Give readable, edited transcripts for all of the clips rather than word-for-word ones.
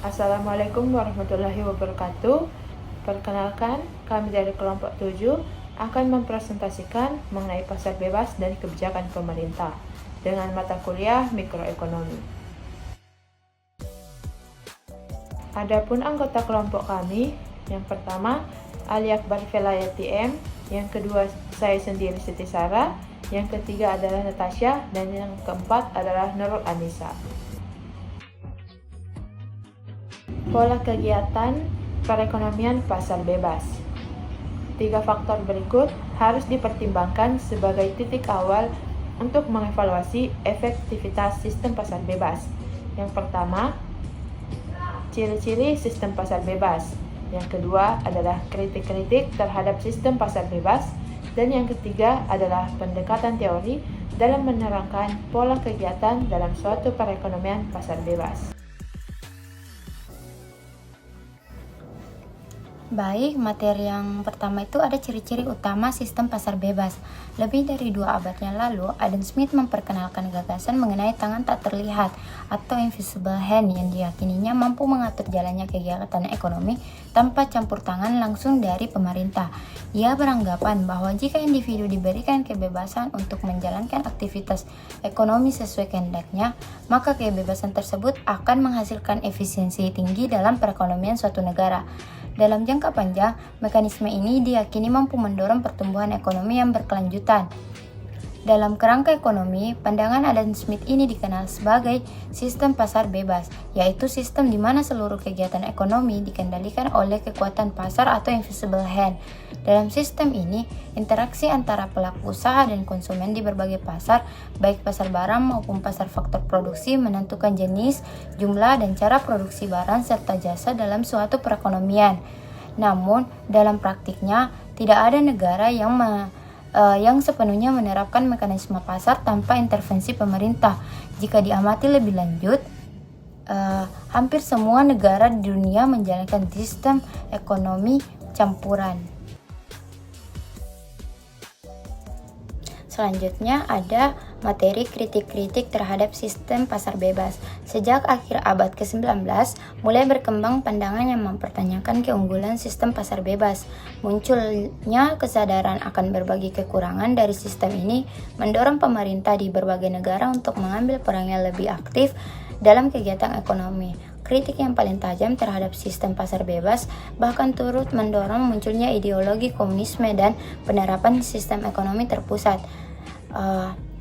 Assalamualaikum warahmatullahi wabarakatuh. Perkenalkan, kami dari kelompok 7 akan mempresentasikan mengenai pasar bebas dan kebijakan pemerintah dengan mata kuliah mikroekonomi. Adapun anggota kelompok kami, yang pertama Ali Akbar Velayati M, yang kedua saya sendiri Siti Sarah, yang ketiga adalah Natasha, dan yang keempat adalah Nurul Anissa. Pola kegiatan perekonomian pasar bebas. 3 faktor berikut harus dipertimbangkan sebagai titik awal untuk mengevaluasi efektivitas sistem pasar bebas. Yang pertama, ciri-ciri sistem pasar bebas. Yang kedua adalah kritik-kritik terhadap sistem pasar bebas. Dan yang ketiga adalah pendekatan teori dalam menerangkan pola kegiatan dalam suatu perekonomian pasar bebas. Baik, materi yang pertama itu ada ciri-ciri utama sistem pasar bebas. Lebih dari 2 abad yang lalu, Adam Smith memperkenalkan gagasan mengenai tangan tak terlihat atau invisible hand yang diyakininya mampu mengatur jalannya kegiatan ekonomi tanpa campur tangan langsung dari pemerintah. Ia beranggapan bahwa jika individu diberikan kebebasan untuk menjalankan aktivitas ekonomi sesuai kehendaknya, maka kebebasan tersebut akan menghasilkan efisiensi tinggi dalam perekonomian suatu negara. Dalam jangka panjang, mekanisme ini diyakini mampu mendorong pertumbuhan ekonomi yang berkelanjutan. Dalam kerangka ekonomi, pandangan Adam Smith ini dikenal sebagai sistem pasar bebas, yaitu sistem di mana seluruh kegiatan ekonomi dikendalikan oleh kekuatan pasar atau invisible hand. Dalam sistem ini, interaksi antara pelaku usaha dan konsumen di berbagai pasar, baik pasar barang maupun pasar faktor produksi, menentukan jenis, jumlah, dan cara produksi barang serta jasa dalam suatu perekonomian. Namun, dalam praktiknya, tidak ada negara yang sepenuhnya menerapkan mekanisme pasar tanpa intervensi pemerintah. Jika diamati lebih lanjut, hampir semua negara di dunia menjalankan sistem ekonomi campuran. Selanjutnya ada materi kritik-kritik terhadap sistem pasar bebas. Sejak akhir abad ke-19, mulai berkembang pandangan yang mempertanyakan keunggulan sistem pasar bebas. Munculnya kesadaran akan berbagai kekurangan dari sistem ini mendorong pemerintah di berbagai negara untuk mengambil peran yang lebih aktif dalam kegiatan ekonomi. Kritik yang paling tajam terhadap sistem pasar bebas bahkan turut mendorong munculnya ideologi komunisme dan penerapan sistem ekonomi terpusat.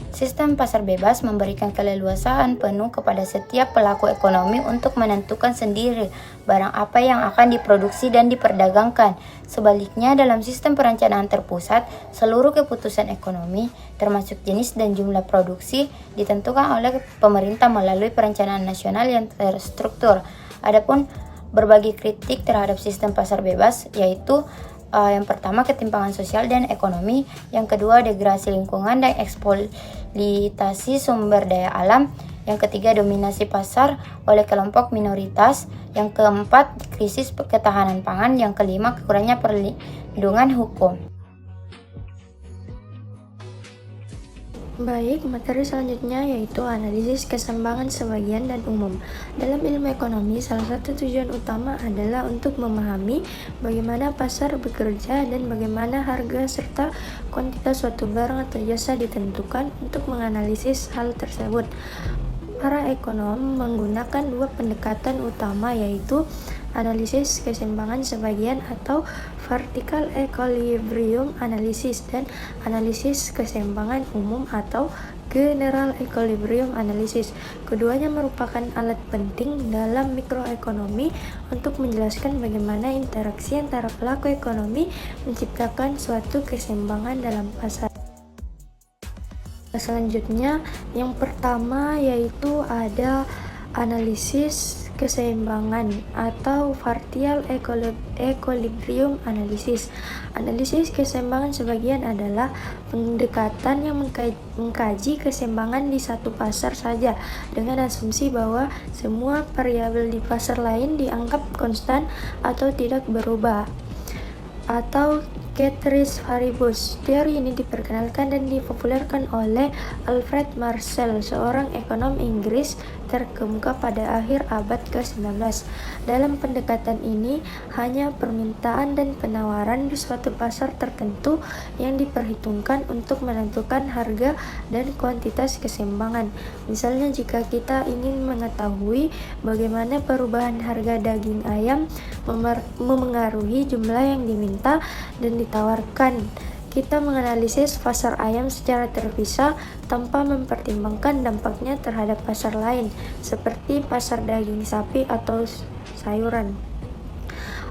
Sistem pasar bebas memberikan keleluasaan penuh kepada setiap pelaku ekonomi untuk menentukan sendiri barang apa yang akan diproduksi dan diperdagangkan. Sebaliknya, dalam sistem perencanaan terpusat, seluruh keputusan ekonomi, termasuk jenis dan jumlah produksi, ditentukan oleh pemerintah melalui perencanaan nasional yang terstruktur. Adapun berbagai kritik terhadap sistem pasar bebas, yaitu yang pertama ketimpangan sosial dan ekonomi, yang kedua degradasi lingkungan dan eksploitasi sumber daya alam, yang ketiga dominasi pasar oleh kelompok minoritas, yang keempat krisis ketahanan pangan, yang kelima kekurangnya perlindungan hukum. Baik, materi selanjutnya yaitu analisis keseimbangan sebagian dan umum. Dalam ilmu ekonomi, salah satu tujuan utama adalah untuk memahami bagaimana pasar bekerja dan bagaimana harga serta kuantitas suatu barang atau jasa ditentukan. Untuk menganalisis hal tersebut, para ekonom menggunakan 2 pendekatan utama, yaitu analisis keseimbangan sebagian atau vertical equilibrium analysis dan analisis keseimbangan umum atau general equilibrium analysis. Keduanya merupakan alat penting dalam mikroekonomi untuk menjelaskan bagaimana interaksi antara pelaku ekonomi menciptakan suatu keseimbangan dalam pasar. Selanjutnya, yang pertama yaitu ada analisis keseimbangan atau vertical equilibrium analysis. Analisis keseimbangan sebagian adalah pendekatan yang mengkaji keseimbangan di satu pasar saja dengan asumsi bahwa semua variabel di pasar lain dianggap konstan atau tidak berubah, atau ceteris paribus. Teori ini diperkenalkan dan dipopulerkan oleh Alfred Marshall, seorang ekonom Inggris terkemuka pada akhir abad ke-19. Dalam pendekatan ini, hanya permintaan dan penawaran di suatu pasar tertentu yang diperhitungkan untuk menentukan harga dan kuantitas keseimbangan. Misalnya, jika kita ingin mengetahui bagaimana perubahan harga daging ayam memengaruhi jumlah yang diminta dan ditawarkan, kita menganalisis pasar ayam secara terpisah tanpa mempertimbangkan dampaknya terhadap pasar lain, seperti pasar daging sapi atau sayuran.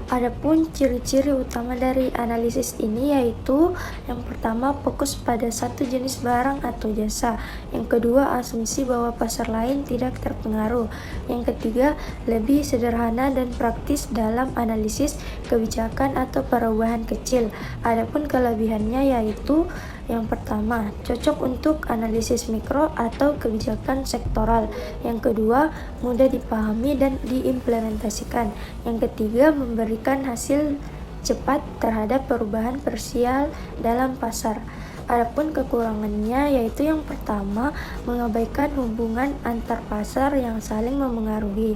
Adapun ciri-ciri utama dari analisis ini yaitu yang pertama, fokus pada satu jenis barang atau jasa. Yang kedua, asumsi bahwa pasar lain tidak terpengaruh. Yang ketiga, lebih sederhana dan praktis dalam analisis kebijakan atau perubahan kecil. Adapun kelebihannya yaitu yang pertama, cocok untuk analisis mikro atau kebijakan sektoral. Yang kedua, mudah dipahami dan diimplementasikan. Yang ketiga, memberikan hasil cepat terhadap perubahan parsial dalam pasar. Adapun kekurangannya yaitu yang pertama, mengabaikan hubungan antar pasar yang saling memengaruhi.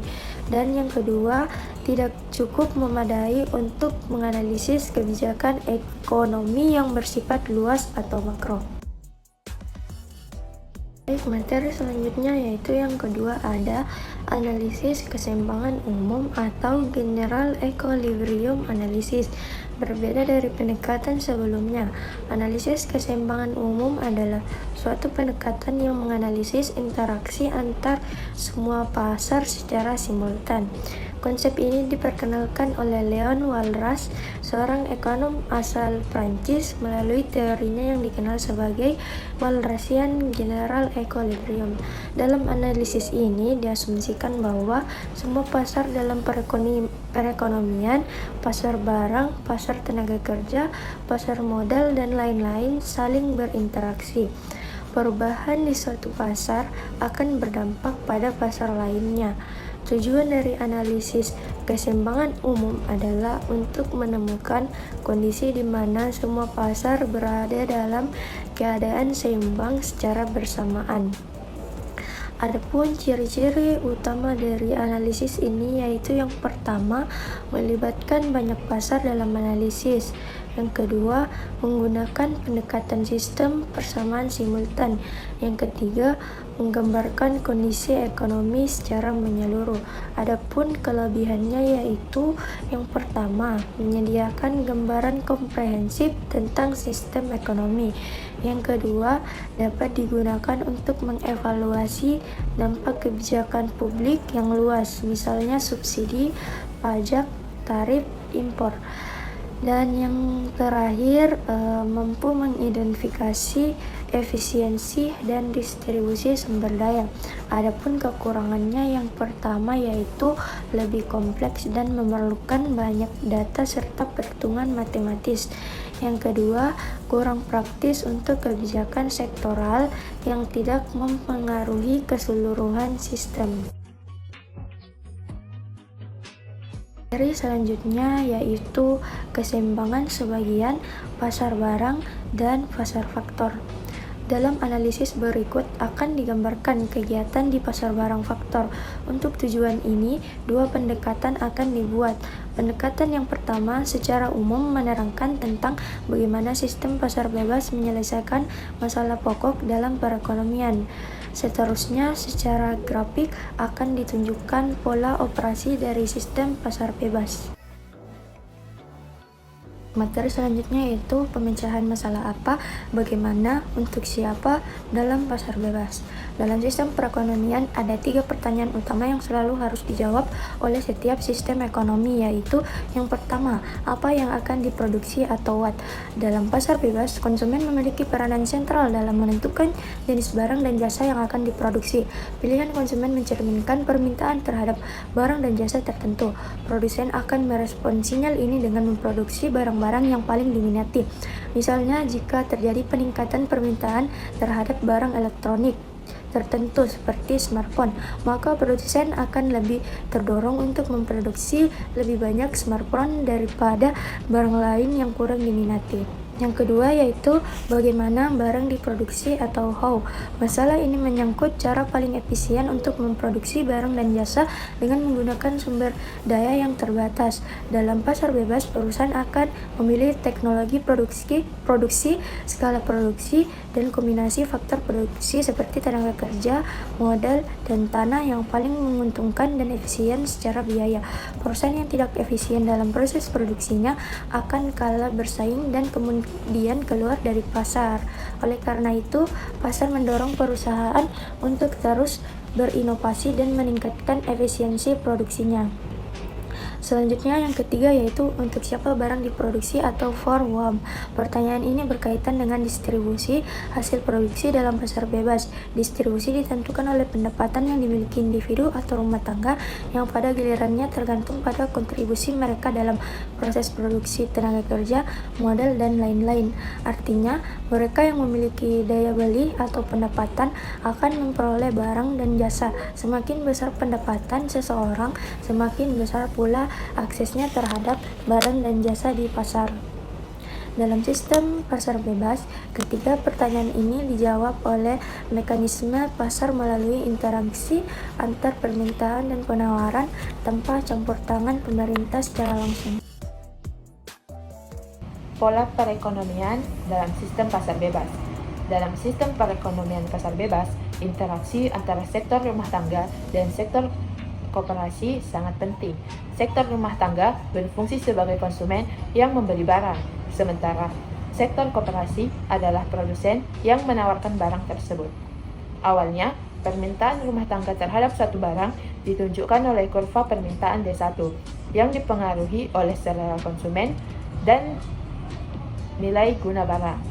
Dan yang kedua, tidak cukup memadai untuk menganalisis kebijakan ekonomi yang bersifat luas atau makro. Baik, materi selanjutnya yaitu yang kedua ada analisis keseimbangan umum atau general equilibrium analysis. Berbeda dari pendekatan sebelumnya, analisis keseimbangan umum adalah suatu pendekatan yang menganalisis interaksi antar semua pasar secara simultan. Konsep ini diperkenalkan oleh Leon Walras, seorang ekonom asal Prancis, melalui teorinya yang dikenal sebagai Walrasian General Equilibrium. Dalam analisis ini diasumsikan bahwa semua pasar dalam perekonomian, pasar barang, pasar tenaga kerja, pasar modal, dan lain-lain saling berinteraksi. Perubahan di suatu pasar akan berdampak pada pasar lainnya. Tujuan dari analisis keseimbangan umum adalah untuk menemukan kondisi di mana semua pasar berada dalam keadaan seimbang secara bersamaan. Adapun ciri-ciri utama dari analisis ini yaitu yang pertama, melibatkan banyak pasar dalam analisis. Yang kedua, menggunakan pendekatan sistem persamaan simultan. Yang ketiga, menggambarkan kondisi ekonomi secara menyeluruh. Adapun kelebihannya yaitu yang pertama, menyediakan gambaran komprehensif tentang sistem ekonomi. Yang kedua, dapat digunakan untuk mengevaluasi dampak kebijakan publik yang luas, misalnya subsidi, pajak, tarif, impor. Dan yang terakhir, mampu mengidentifikasi efisiensi dan distribusi sumber daya. Adapun kekurangannya yang pertama yaitu lebih kompleks dan memerlukan banyak data serta perhitungan matematis. Yang kedua, kurang praktis untuk kebijakan sektoral yang tidak mempengaruhi keseluruhan sistem. Materi selanjutnya yaitu keseimbangan sebagian, pasar barang, dan pasar faktor. Dalam analisis berikut akan digambarkan kegiatan di pasar barang faktor. Untuk tujuan ini, dua pendekatan akan dibuat. Pendekatan yang pertama secara umum menerangkan tentang bagaimana sistem pasar bebas menyelesaikan masalah pokok dalam perekonomian. Seterusnya, secara grafik akan ditunjukkan pola operasi dari sistem pasar bebas. Materi selanjutnya yaitu pemecahan masalah apa, bagaimana, untuk siapa dalam pasar bebas. Dalam sistem perekonomian ada 3 pertanyaan utama yang selalu harus dijawab oleh setiap sistem ekonomi, yaitu yang pertama, apa yang akan diproduksi atau what. Dalam pasar bebas, konsumen memiliki peranan sentral dalam menentukan jenis barang dan jasa yang akan diproduksi. Pilihan konsumen mencerminkan permintaan terhadap barang dan jasa tertentu. Produsen akan merespon sinyal ini dengan memproduksi barang yang paling diminati. Misalnya, jika terjadi peningkatan permintaan terhadap barang elektronik tertentu seperti smartphone, maka produsen akan lebih terdorong untuk memproduksi lebih banyak smartphone daripada barang lain yang kurang diminati. Yang kedua yaitu bagaimana barang diproduksi atau how. Masalah ini menyangkut cara paling efisien untuk memproduksi barang dan jasa dengan menggunakan sumber daya yang terbatas. Dalam pasar bebas, perusahaan akan memilih teknologi produksi, skala produksi, dan kombinasi faktor produksi seperti tenaga kerja, modal, dan tanah yang paling menguntungkan dan efisien secara biaya. Perusahaan yang tidak efisien dalam proses produksinya akan kalah bersaing dan kemudian keluar dari pasar. Oleh karena itu, pasar mendorong perusahaan untuk terus berinovasi dan meningkatkan efisiensi produksinya. Selanjutnya yang ketiga yaitu untuk siapa barang diproduksi atau for whom. Pertanyaan ini berkaitan dengan distribusi hasil produksi dalam pasar bebas. Distribusi ditentukan oleh pendapatan yang dimiliki individu atau rumah tangga yang pada gilirannya tergantung pada kontribusi mereka dalam proses produksi, tenaga kerja, modal, dan lain-lain. Artinya, mereka yang memiliki daya beli atau pendapatan akan memperoleh barang dan jasa. Semakin besar pendapatan seseorang, semakin besar pula aksesnya terhadap barang dan jasa di pasar. Dalam sistem pasar bebas, ketiga pertanyaan ini dijawab oleh mekanisme pasar melalui interaksi antar permintaan dan penawaran tanpa campur tangan pemerintah secara langsung. Pola perekonomian dalam sistem pasar bebas. Dalam sistem perekonomian pasar bebas, interaksi antara sektor rumah tangga dan sektor koperasi sangat penting. Sektor rumah tangga berfungsi sebagai konsumen yang membeli barang, sementara sektor koperasi adalah produsen yang menawarkan barang tersebut. Awalnya, permintaan rumah tangga terhadap suatu barang ditunjukkan oleh kurva permintaan D1 yang dipengaruhi oleh selera konsumen dan nilai guna barang.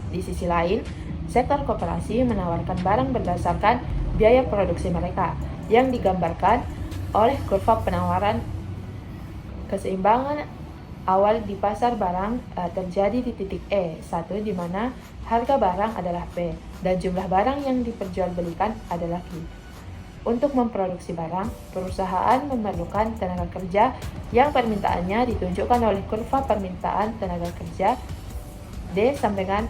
Di sisi lain, sektor koperasi menawarkan barang berdasarkan biaya produksi mereka, yang digambarkan oleh kurva penawaran. Keseimbangan awal di pasar barang terjadi di titik E1 di mana harga barang adalah P dan jumlah barang yang diperjualbelikan adalah Q. Untuk memproduksi barang, perusahaan memerlukan tenaga kerja yang permintaannya ditunjukkan oleh kurva permintaan tenaga kerja D sampai dengan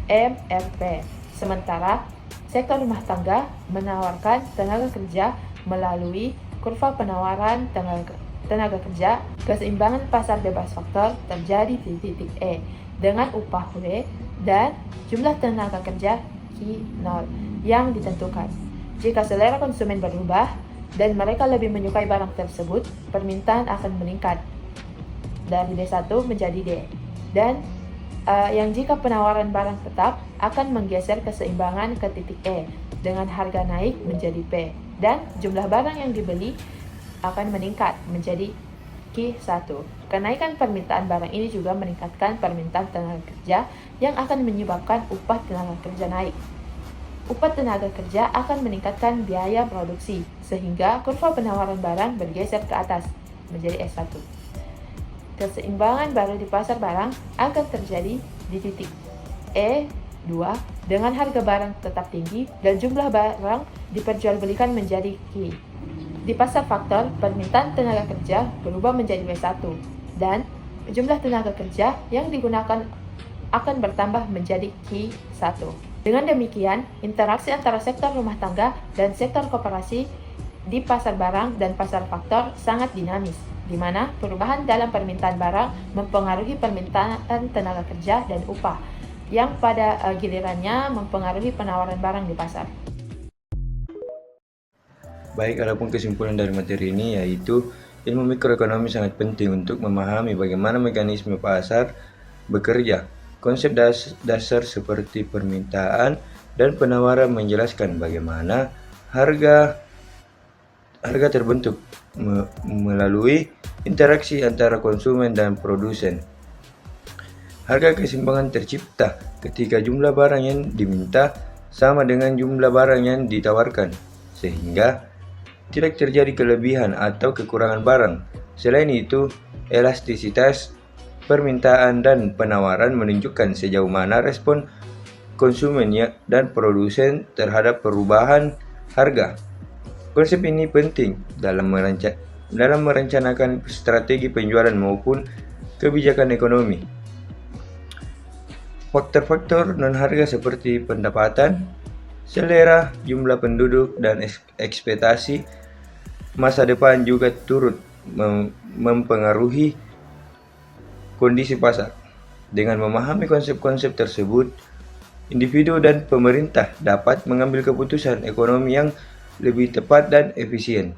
MRP. Sementara sektor rumah tangga menawarkan tenaga kerja melalui kurva penawaran tenaga kerja. Keseimbangan pasar bebas faktor terjadi di titik E dengan upah W dan jumlah tenaga kerja Q0 yang ditentukan. Jika selera konsumen berubah dan mereka lebih menyukai barang tersebut, permintaan akan meningkat dari D1 menjadi D. Dan yang jika penawaran barang tetap akan menggeser keseimbangan ke titik E dengan harga naik menjadi P dan jumlah barang yang dibeli akan meningkat menjadi Q1. Kenaikan permintaan barang ini juga meningkatkan permintaan tenaga kerja yang akan menyebabkan upah tenaga kerja naik. Upah tenaga kerja akan meningkatkan biaya produksi sehingga kurva penawaran barang bergeser ke atas menjadi S1. Keseimbangan baru di pasar barang akan terjadi di titik E2 dengan harga barang tetap tinggi dan jumlah barang diperjualbelikan menjadi Q. Di pasar faktor, permintaan tenaga kerja berubah menjadi W1 dan jumlah tenaga kerja yang digunakan akan bertambah menjadi Q1. Dengan demikian, interaksi antara sektor rumah tangga dan sektor koperasi di pasar barang dan pasar faktor sangat dinamis, di mana perubahan dalam permintaan barang mempengaruhi permintaan tenaga kerja dan upah, yang pada gilirannya mempengaruhi penawaran barang di pasar. Baik, adapun kesimpulan dari materi ini yaitu ilmu mikroekonomi sangat penting untuk memahami bagaimana mekanisme pasar bekerja. Konsep dasar seperti permintaan dan penawaran menjelaskan bagaimana harga terbentuk melalui interaksi antara konsumen dan produsen. Harga keseimbangan tercipta ketika jumlah barang yang diminta sama dengan jumlah barang yang ditawarkan, sehingga tidak terjadi kelebihan atau kekurangan barang. Selain itu, elastisitas permintaan dan penawaran menunjukkan sejauh mana respon konsumen dan produsen terhadap perubahan harga. Konsep ini penting dalam merencanakan strategi penjualan maupun kebijakan ekonomi. Faktor-faktor non-harga seperti pendapatan, selera, jumlah penduduk, dan ekspektasi masa depan juga turut mempengaruhi kondisi pasar. Dengan memahami konsep-konsep tersebut, individu dan pemerintah dapat mengambil keputusan ekonomi yang lebih tepat dan efisien.